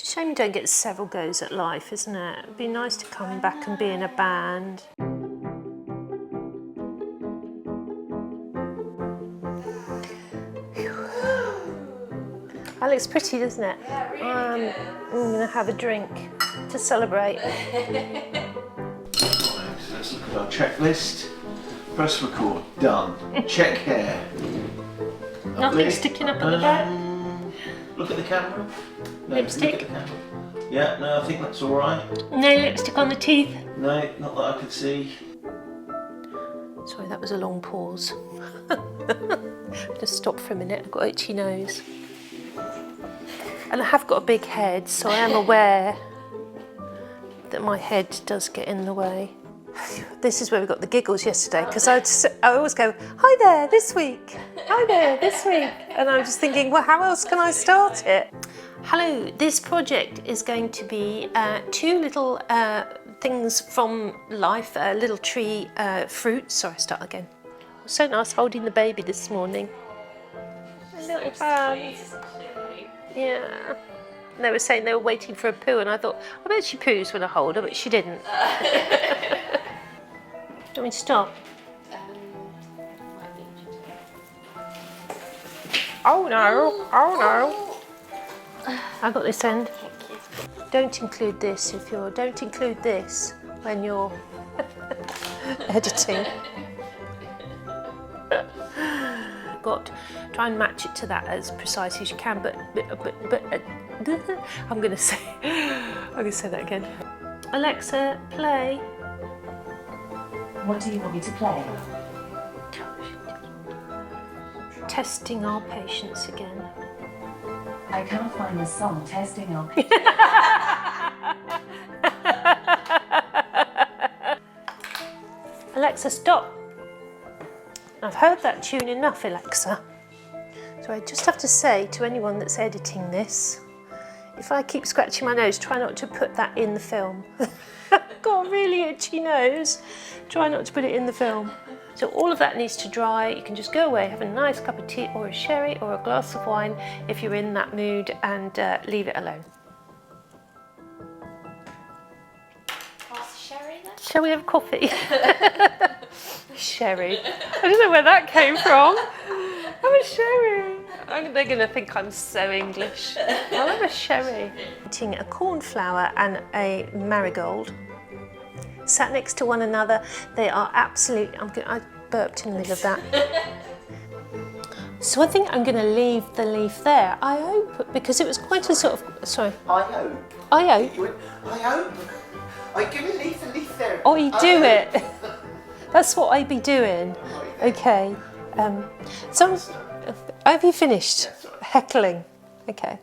It's a shame you don't get several goes at life, isn't it? It'd be nice to come back and be in a band. That looks pretty, doesn't it? Yeah, really good. I'm going to have a drink to celebrate. Right, so let's look at our checklist. Press record, done. Check hair. Nothing Lovely. sticking up at the back. Look at the camera. No, Lipstick? Look at the camera. Yeah, no, I think that's all right. No lipstick on the teeth. No, not that I could see. Sorry, that was a long pause. Just stop for a minute, I've got itchy nose. And I have got a big head, so I am aware that my head does get in the way. This is where we got the giggles yesterday, because I always go, hi there, this week. Hi there, this week. And I'm just thinking, well, how else can I start it? Hello, this project is going to be two little things from life, a little tree fruit. Sorry, start again. It was so nice holding the baby this morning. A little hands. Yeah. And they were saying they were waiting for a poo, and I thought, I bet she poos when I hold her, but she didn't. Do you want me to stop? Oh no, oh no. I got this end. Don't include this don't include this when you're editing. Try and match it to that as precisely as you can, but I'm gonna say that again. Alexa, play. What do you want me to play? Testing our patience again. I can't find the song Testing Our Alexa, stop. I've heard that tune enough, Alexa. So I just have to say to anyone that's editing this, if I keep scratching my nose, try not to put that in the film. I've got a really itchy nose. Try not to put it in the film. So all of that needs to dry. You can just go away, have a nice cup of tea or a sherry or a glass of wine if you're in that mood, and leave it alone. Sherry then? Shall we have coffee? Sherry. I don't know where that came from. I'm a sherry. They're going to think I'm so English. I'll have a sherry. Eating a cornflower and a marigold. Sat next to one another. They are absolutely... I burped in the middle of that. So I think I'm going to leave the leaf there. I hope, because it was quite a sort of... Sorry. I hope. I hope. You went, I hope. I'm going to leave the leaf there. Oh, you do it. That's what I'd be doing. Okay. So have you finished heckling? Okay.